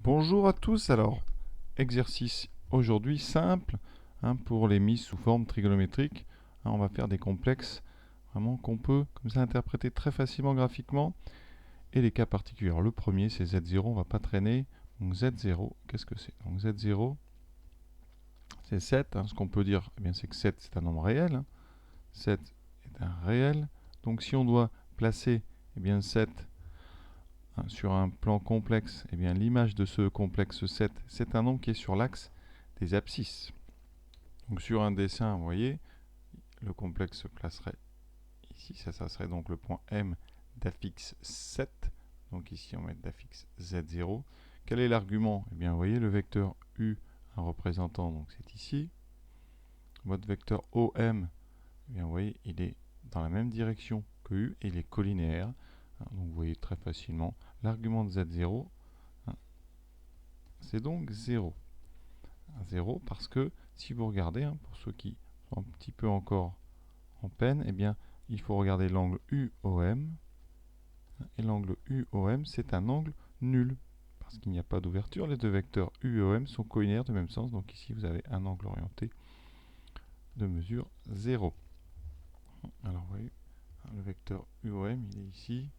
Bonjour à tous, alors exercice aujourd'hui simple pour les mises sous forme trigonométrique. On va faire des complexes vraiment qu'on peut comme ça interpréter très facilement graphiquement et les cas particuliers. Alors, le premier c'est Z0, on va pas traîner. Donc Z0, qu'est-ce que c'est? Donc Z0 c'est 7, ce qu'on peut dire, c'est que 7 c'est un nombre réel. 7 est un réel. Donc si on doit placer 7 sur un plan complexe, l'image de ce complexe 7, c'est un nombre qui est sur l'axe des abscisses. Donc sur un dessin, vous voyez, le complexe se placerait ici, ça serait donc le point M d'affixe 7. Donc ici on met d'affixe Z0. Quel est l'argument? Vous voyez le vecteur U, un représentant, donc c'est ici. Votre vecteur OM, vous voyez, il est dans la même direction que U et il est collinéaire. Donc vous voyez très facilement l'argument de Z0, c'est donc 0. 0 parce que si vous regardez, pour ceux qui sont un petit peu encore en peine, il faut regarder l'angle UOM. Et l'angle UOM, c'est un angle nul. Parce qu'il n'y a pas d'ouverture, les deux vecteurs U et OM sont collinéaires de même sens. Donc ici, vous avez un angle orienté de mesure 0. Alors, vous voyez, le vecteur UOM, il est ici.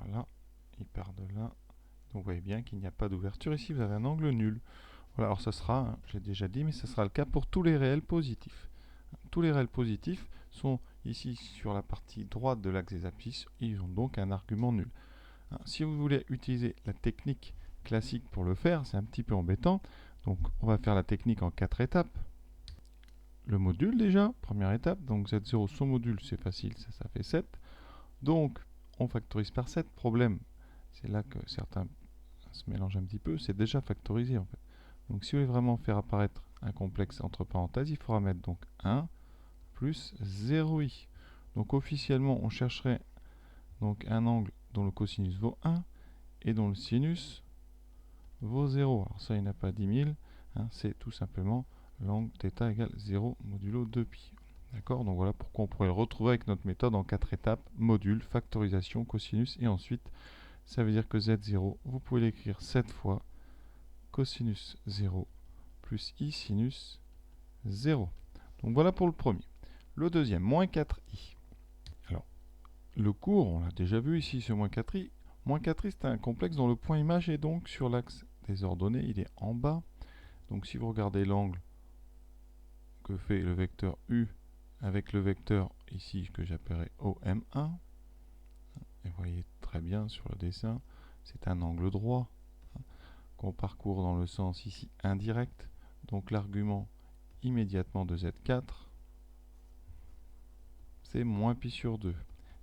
Voilà, il part de là. Donc, vous voyez bien qu'il n'y a pas d'ouverture. Ici, vous avez un angle nul. Voilà, alors ça sera, j'ai déjà dit, mais ça sera le cas pour tous les réels positifs. Tous les réels positifs sont ici sur la partie droite de l'axe des abscisses. Ils ont donc un argument nul. Si vous voulez utiliser la technique classique pour le faire, c'est un petit peu embêtant. Donc on va faire la technique en 4 étapes. Le module déjà, première étape. Donc Z0, son module, c'est facile, ça fait 7. Donc on factorise par 7. Problème, c'est là que certains se mélangent un petit peu, c'est déjà factorisé en fait. Donc si vous voulez vraiment faire apparaître un complexe entre parenthèses, il faudra mettre donc 1 plus 0i. Donc officiellement, on chercherait donc un angle dont le cosinus vaut 1 et dont le sinus vaut 0. Alors ça, il n'y en a pas 10 000. C'est tout simplement l'angle θ égale 0 modulo 2pi. D'accord? Donc voilà pourquoi on pourrait le retrouver avec notre méthode en 4 étapes. Module, factorisation, cosinus et ensuite, ça veut dire que Z0, vous pouvez l'écrire 7 fois cosinus 0 plus i sinus 0. Donc voilà pour le premier. Le deuxième, moins 4i. Alors, le cours, on l'a déjà vu ici, ce moins 4i. Moins 4i, c'est un complexe dont le point image est donc sur l'axe des ordonnées, il est en bas. Donc si vous regardez l'angle que fait le vecteur U avec le vecteur ici que j'appellerai OM1, et vous voyez très bien sur le dessin, c'est un angle droit qu'on parcourt dans le sens ici indirect. Donc l'argument immédiatement de Z4, c'est moins pi sur 2.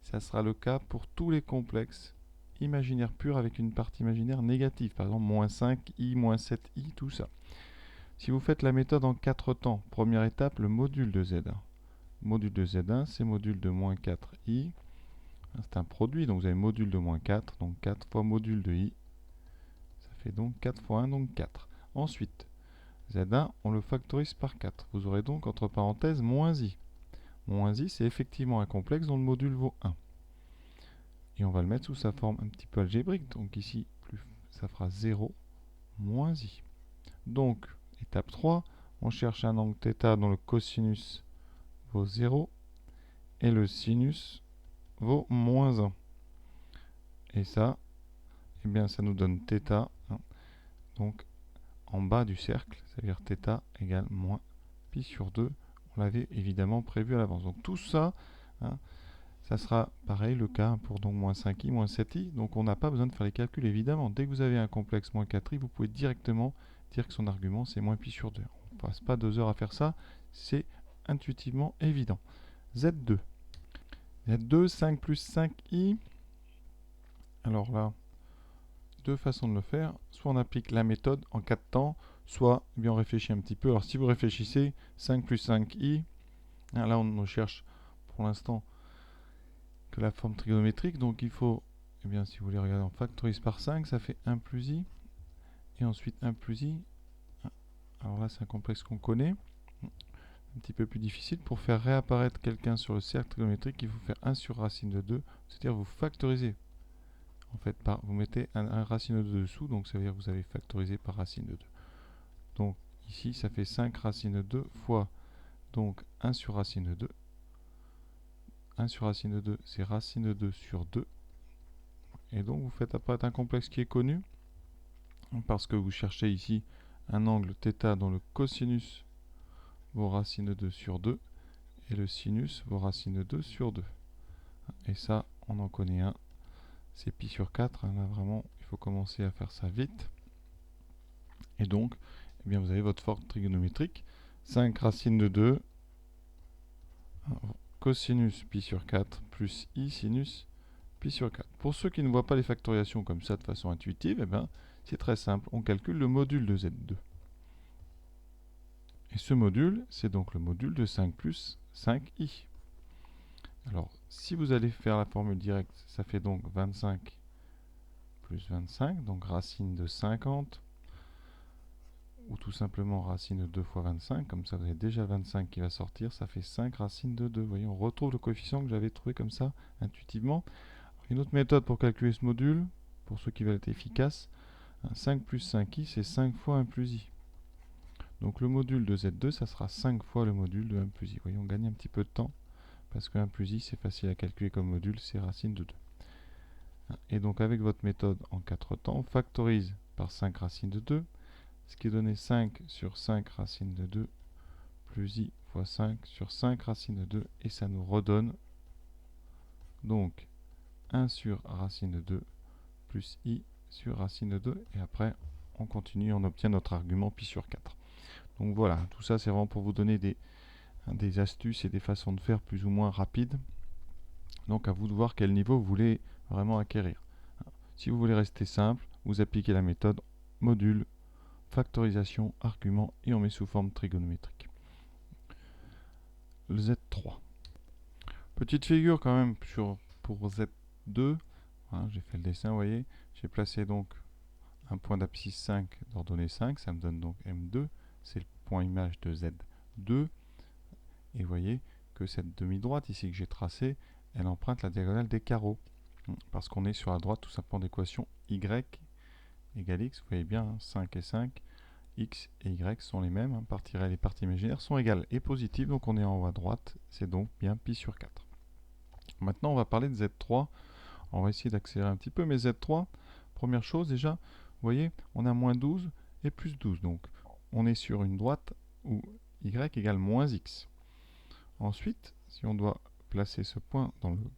Ça sera le cas pour tous les complexes imaginaires purs avec une partie imaginaire négative. Par exemple, moins 5i, moins 7i, tout ça. Si vous faites la méthode en 4 temps, première étape, le module de Z1. Module de Z1, c'est module de moins 4i. C'est un produit, donc vous avez module de moins 4, donc 4 fois module de i. Ça fait donc 4 fois 1, donc 4. Ensuite, Z1, on le factorise par 4. Vous aurez donc, entre parenthèses, moins i. Moins i, c'est effectivement un complexe dont le module vaut 1. Et on va le mettre sous sa forme un petit peu algébrique. Donc ici, ça fera 0 moins i. Donc, étape 3, on cherche un angle θ dont le cosinus vaut 0 et le sinus vaut moins 1. Et ça, ça nous donne θ, donc en bas du cercle, c'est-à-dire θ égale moins pi sur 2. On l'avait évidemment prévu à l'avance. Donc tout ça, ça sera pareil le cas pour donc moins 5i, moins 7i. Donc on n'a pas besoin de faire les calculs évidemment. Dès que vous avez un complexe moins 4i, vous pouvez directement dire que son argument c'est moins pi sur 2. On ne passe pas 2 heures à faire ça, c'est intuitivement évident. Z2. Z2, 5 plus 5i. Alors là, deux façons de le faire. Soit on applique la méthode en 4 temps, soit on réfléchit un petit peu. Alors si vous réfléchissez, 5 plus 5i, là on ne cherche pour l'instant que la forme trigonométrique, donc il faut, si vous voulez regarder, on factorise par 5, ça fait 1 plus i, et ensuite 1 plus i. Alors là c'est un complexe qu'on connaît, un petit peu plus difficile. Pour faire réapparaître quelqu'un sur le cercle trigonométrique, il faut faire 1 sur racine de 2, c'est-à-dire vous factorisez en fait, vous mettez un racine de 2 dessous, donc ça veut dire que vous avez factorisé par racine de 2. Donc ici, ça fait 5 racine de 2 fois donc 1 sur racine de 2. 1 sur racine de 2, c'est racine de 2 sur 2. Et donc vous faites apparaître un complexe qui est connu, parce que vous cherchez ici un angle θ dont le cosinus vaut racine de 2 sur 2, et le sinus vaut racine de 2 sur 2. Et ça, on en connaît un, c'est pi sur 4. Là vraiment, il faut commencer à faire ça vite. Et donc, eh bien, vous avez votre forme trigonométrique. 5 racine de 2, cosinus pi sur 4, plus i sinus pi sur 4. Pour ceux qui ne voient pas les factorisations comme ça de façon intuitive, eh bien, c'est très simple. On calcule le module de Z2. Et ce module, c'est donc le module de 5 plus 5i. Alors, si vous allez faire la formule directe, ça fait donc 25 plus 25, donc racine de 50, ou tout simplement racine de 2 fois 25, comme ça vous avez déjà 25 qui va sortir, ça fait 5 racine de 2. Vous voyez, on retrouve le coefficient que j'avais trouvé comme ça, intuitivement. Une autre méthode pour calculer ce module, pour ceux qui veulent être efficaces, 5 plus 5i, c'est 5 fois 1 plus i. Donc le module de Z2, ça sera 5 fois le module de 1 plus i. Vous voyez, on gagne un petit peu de temps, parce que 1 plus i, c'est facile à calculer comme module, c'est racine de 2. Et donc avec votre méthode en 4 temps, on factorise par 5 racine de 2, ce qui est donné 5 sur 5 racine de 2, plus i fois 5 sur 5 racine de 2, et ça nous redonne donc 1 sur racine de 2, plus i sur racine de 2, et après on continue, on obtient notre argument pi sur 4. Donc voilà, tout ça c'est vraiment pour vous donner des astuces et des façons de faire plus ou moins rapides. Donc à vous de voir quel niveau vous voulez vraiment acquérir. Si vous voulez rester simple, vous appliquez la méthode module, factorisation, argument, et on met sous forme trigonométrique. Le Z3. Petite figure quand même pour Z2. Voilà, j'ai fait le dessin, vous voyez. J'ai placé donc un point d'abscisse 5 d'ordonnée 5, ça me donne donc M2. C'est le point image de Z2. Et vous voyez que cette demi-droite ici que j'ai tracée, elle emprunte la diagonale des carreaux. Parce qu'on est sur la droite tout simplement d'équation y égale x. Vous voyez bien, 5 et 5, x et y sont les mêmes. Partie réelle et partie imaginaire sont égales et positives. Donc on est en haut à droite. C'est donc bien pi sur 4. Maintenant on va parler de Z3. On va essayer d'accélérer un petit peu. Mais Z3, première chose déjà, vous voyez, on a moins 12 et plus 12. Donc on est sur une droite où y égale moins x. Ensuite, si on doit placer ce point dans le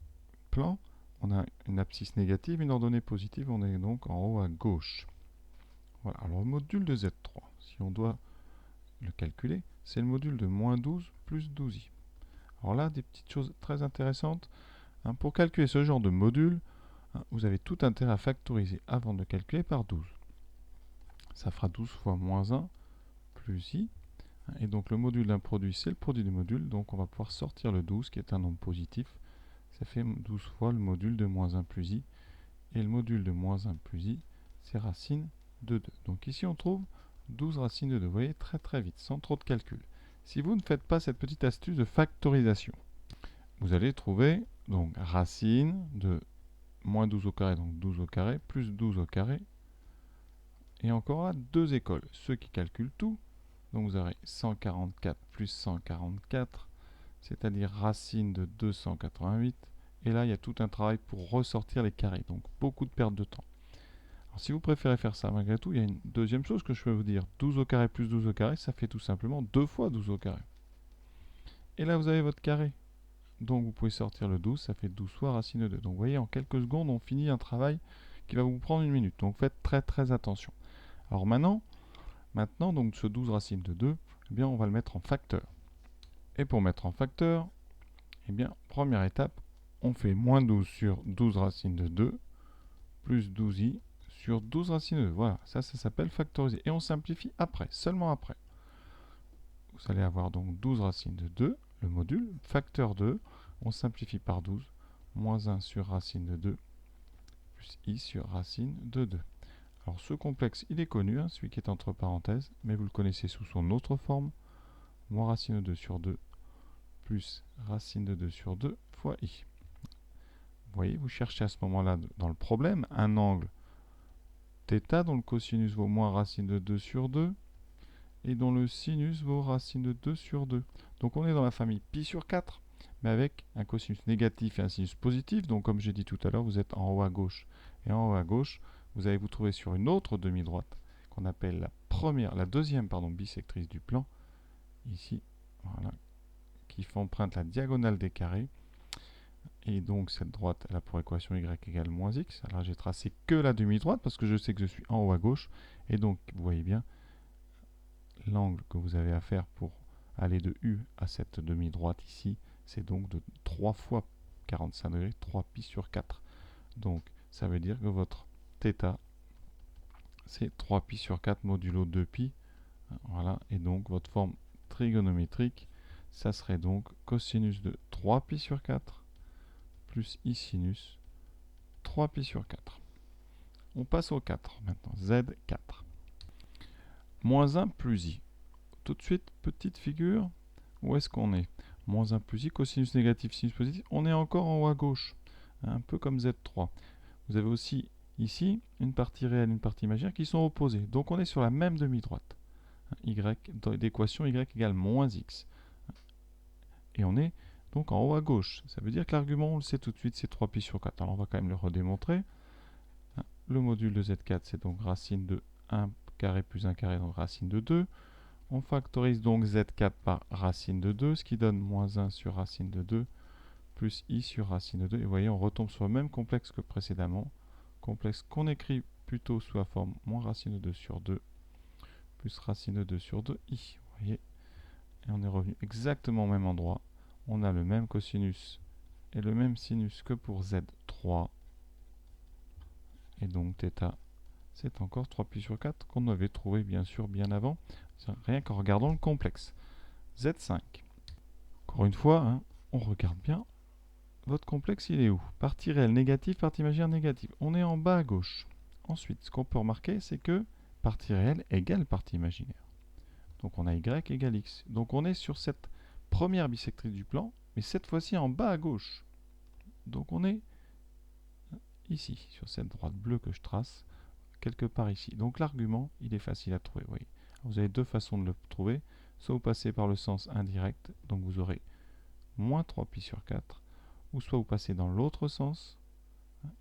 plan, on a une abscisse négative, une ordonnée positive, on est donc en haut à gauche. Voilà, alors le module de Z3, si on doit le calculer, c'est le module de moins 12 plus 12i. Alors là, des petites choses très intéressantes. Pour calculer ce genre de module, vous avez tout intérêt à factoriser avant de calculer par 12. Ça fera 12 fois moins 1 plus i. Et donc le module d'un produit, c'est le produit du module. Donc on va pouvoir sortir le 12, qui est un nombre positif. Ça fait 12 fois le module de moins 1 plus i. Et le module de moins 1 plus i, c'est racine de 2. Donc ici, on trouve 12 racines de 2. Vous voyez, très très vite, sans trop de calcul. Si vous ne faites pas cette petite astuce de factorisation, vous allez trouver donc racine de moins 12 au carré, donc 12 au carré, plus 12 au carré. Et encore là, deux écoles. Ceux qui calculent tout, donc vous aurez 144 plus 144, c'est-à-dire racine de 288. Et là, il y a tout un travail pour ressortir les carrés, donc beaucoup de perte de temps. Alors, si vous préférez faire ça malgré tout, il y a une deuxième chose que je peux vous dire. 12 au carré plus 12 au carré, ça fait tout simplement 2 fois 12 au carré. Et là, vous avez votre carré. Donc vous pouvez sortir le 12, ça fait 12 fois racine de 2. Donc vous voyez, en quelques secondes, on finit un travail qui va vous prendre une minute. Donc faites très très attention. Alors maintenant donc ce 12 racine de 2, eh bien, on va le mettre en facteur. Et pour mettre en facteur, eh bien, première étape, on fait moins 12 sur 12 racine de 2, plus 12i sur 12 racine de 2. Voilà, ça s'appelle factoriser. Et on simplifie après, seulement après. Vous allez avoir donc 12 racine de 2, le module, facteur 2, on simplifie par 12, moins 1 sur racine de 2, plus i sur racine de 2. Alors ce complexe, il est connu, celui qui est entre parenthèses, mais vous le connaissez sous son autre forme, moins racine de 2 sur 2, plus racine de 2 sur 2 fois i. voyez, vous cherchez à ce moment-là, dans le problème, un angle θ dont le cosinus vaut moins racine de 2 sur 2 et dont le sinus vaut racine de 2 sur 2. Donc on est dans la famille pi sur 4, mais avec un cosinus négatif et un sinus positif. Donc comme j'ai dit tout à l'heure, vous êtes en haut à gauche. Et en haut à gauche, vous allez vous trouver sur une autre demi-droite qu'on appelle la deuxième bisectrice du plan, ici, voilà, qui emprunte la diagonale des carrés. Et donc cette droite, elle a pour équation y égale moins x. Alors j'ai tracé que la demi-droite parce que je sais que je suis en haut à gauche. Et donc vous voyez bien, l'angle que vous avez à faire pour aller de U à cette demi-droite ici, c'est donc de 3 fois 45 degrés, 3 pi sur 4. Donc ça veut dire que votre θ, c'est 3 pi sur 4 modulo 2 pi. Voilà, et donc votre forme trigonométrique, ça serait donc cosinus de 3 pi sur 4 plus i sinus 3 pi sur 4. On passe au 4 maintenant, Z4. Moins 1 plus i. Tout de suite, petite figure, où est-ce qu'on est? Moins 1 plus i, cosinus négatif, sinus positif, on est encore en haut à gauche, un peu comme Z3. Vous avez aussi ici une partie réelle, une partie imaginaire qui sont opposées. Donc on est sur la même demi-droite. D'équation y égale moins x. Et on est donc en haut à gauche. Ça veut dire que l'argument, on le sait tout de suite, c'est 3 pi sur 4. Alors on va quand même le redémontrer. Le module de Z4, c'est donc racine de 1 carré plus 1 carré, donc racine de 2. On factorise donc Z4 par racine de 2, ce qui donne moins 1 sur racine de 2, plus i sur racine de 2. Et vous voyez, on retombe sur le même complexe que précédemment. Complexe qu'on écrit plutôt sous la forme moins racine de 2 sur 2, plus racine de 2 sur 2, i. Vous voyez, et on est revenu exactement au même endroit. On a le même cosinus et le même sinus que pour Z3. Et donc θ, c'est encore 3 pi sur 4 qu'on avait trouvé bien sûr bien avant, rien qu'en regardant le complexe. Z5. Encore une fois, hein, on regarde bien. Votre complexe, il est où? Partie réelle négative, partie imaginaire négative. On est en bas à gauche. Ensuite, ce qu'on peut remarquer, c'est que partie réelle égale partie imaginaire. Donc on a y égale x. Donc on est sur cette première bisectrice du plan, mais cette fois-ci en bas à gauche. Donc on est ici, sur cette droite bleue que je trace, quelque part ici. Donc l'argument, il est facile à trouver. Oui. Vous avez deux façons de le trouver. Soit vous passez par le sens indirect, donc vous aurez moins 3 pi sur 4, ou soit vous passez dans l'autre sens,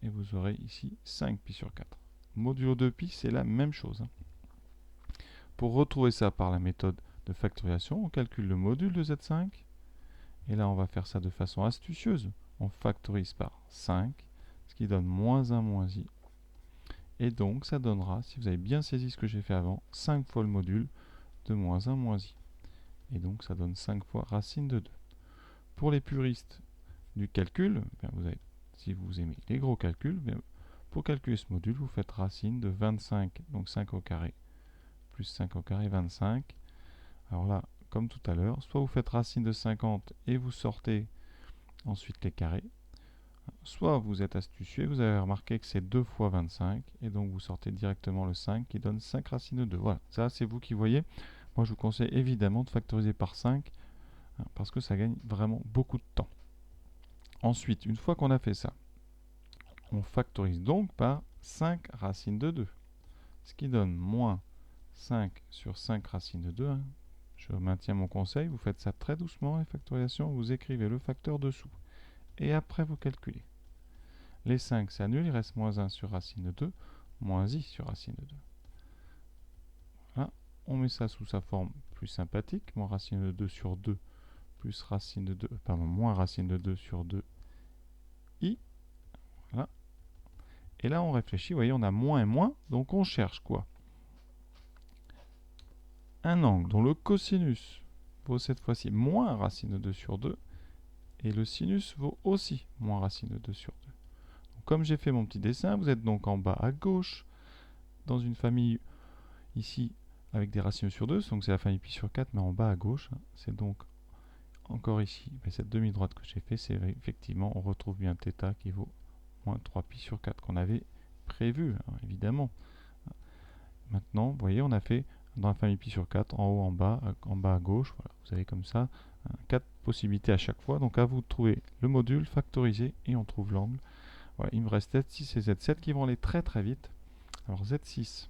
et vous aurez ici 5 pi sur 4. Modulo 2 pi, c'est la même chose. Pour retrouver ça par la méthode de factorisation, on calcule le module de Z5, et là on va faire ça de façon astucieuse. On factorise par 5, ce qui donne moins 1 moins i. Et donc ça donnera, si vous avez bien saisi ce que j'ai fait avant, 5 fois le module de moins 1 moins i. Et donc ça donne 5 fois racine de 2. Pour les puristes du calcul, vous avez, si vous aimez les gros calculs, pour calculer ce module, vous faites racine de 25, donc 5 au carré, plus 5 au carré, 25. Alors là, comme tout à l'heure, soit vous faites racine de 50 et vous sortez ensuite les carrés, soit vous êtes astucieux, vous avez remarqué que c'est 2 fois 25, et donc vous sortez directement le 5 qui donne 5 racines de 2. Voilà, ça c'est vous qui voyez. Moi je vous conseille évidemment de factoriser par 5, parce que ça gagne vraiment beaucoup de temps. Ensuite, une fois qu'on a fait ça, on factorise donc par 5 racines de 2, ce qui donne moins 5 sur 5 racines de 2. Je maintiens mon conseil, vous faites ça très doucement, les factorisations, vous écrivez le facteur dessous. Et après, vous calculez. Les 5 s'annulent, il reste moins 1 sur racine de 2, moins i sur racine de 2. Voilà, on met ça sous sa forme plus sympathique, moins racine de 2 sur 2, plus racine de 2, moins racine de 2 sur 2, i. Voilà. Et là, on réfléchit, vous voyez, on a moins et moins, donc on cherche quoi? Un angle dont le cosinus vaut cette fois-ci moins racine de 2 sur 2, et le sinus vaut aussi moins racine de 2 sur 2. Donc, comme j'ai fait mon petit dessin, vous êtes donc en bas à gauche, dans une famille ici avec des racines sur 2, donc c'est la famille pi sur 4, mais en bas à gauche, c'est donc encore ici, cette demi-droite que j'ai fait, c'est effectivement, on retrouve bien θ qui vaut moins 3 pi sur 4 qu'on avait prévu, évidemment. Maintenant, vous voyez, on a fait dans la famille pi sur 4, en haut, en bas à gauche, voilà, vous avez comme ça 4 possibilités à chaque fois, donc à vous de trouver le module, factoriser, et on trouve l'angle. Voilà, il me reste Z6 et Z7 qui vont aller très très vite. Alors Z6,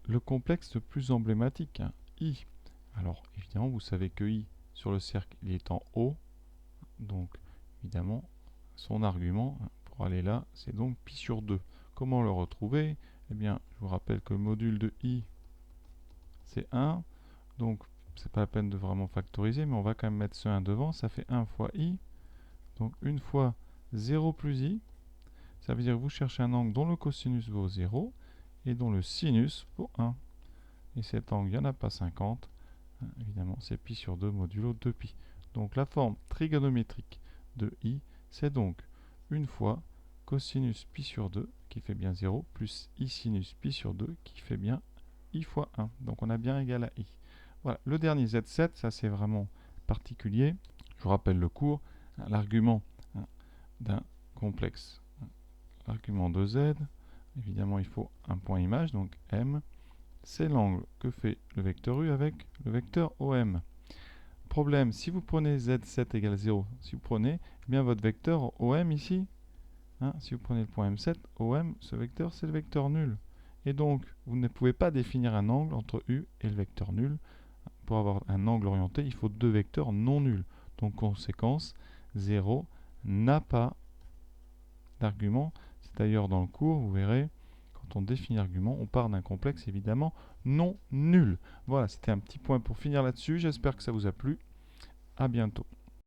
le complexe le plus emblématique, hein, I. Alors évidemment, vous savez que I sur le cercle, il est en haut. Donc évidemment, son argument pour aller là, c'est donc pi sur 2. Comment le retrouver? Eh bien, je vous rappelle que le module de I, c'est 1. Donc, c'est pas la peine de vraiment factoriser, mais on va quand même mettre ce 1 devant. Ça fait 1 fois I. Donc, 1 fois 0 plus I. Ça veut dire que vous cherchez un angle dont le cosinus vaut 0 et dont le sinus vaut 1. Et cet angle, il n'y en a pas 50. Évidemment, c'est pi sur 2 modulo 2pi. Donc, la forme trigonométrique de I, c'est donc 1 fois cosinus pi sur 2, qui fait bien 0, plus I sinus pi sur 2, qui fait bien I fois 1. Donc, on a bien égal à I. Voilà, le dernier Z7, ça c'est vraiment particulier. Je vous rappelle le cours, l'argument d'un complexe. L'argument de Z, évidemment il faut un point image, donc M, c'est l'angle que fait le vecteur U avec le vecteur OM. Problème, si vous prenez Z7 égale 0, si vous prenez bien votre vecteur OM ici, si vous prenez le point M7, OM, ce vecteur c'est le vecteur nul. Et donc, vous ne pouvez pas définir un angle entre U et le vecteur nul. Pour avoir un angle orienté, il faut deux vecteurs non nuls. Donc, conséquence, 0 n'a pas d'argument. C'est d'ailleurs dans le cours, vous verrez, quand on définit l'argument, on part d'un complexe évidemment non nul. Voilà, c'était un petit point pour finir là-dessus. J'espère que ça vous a plu. À bientôt.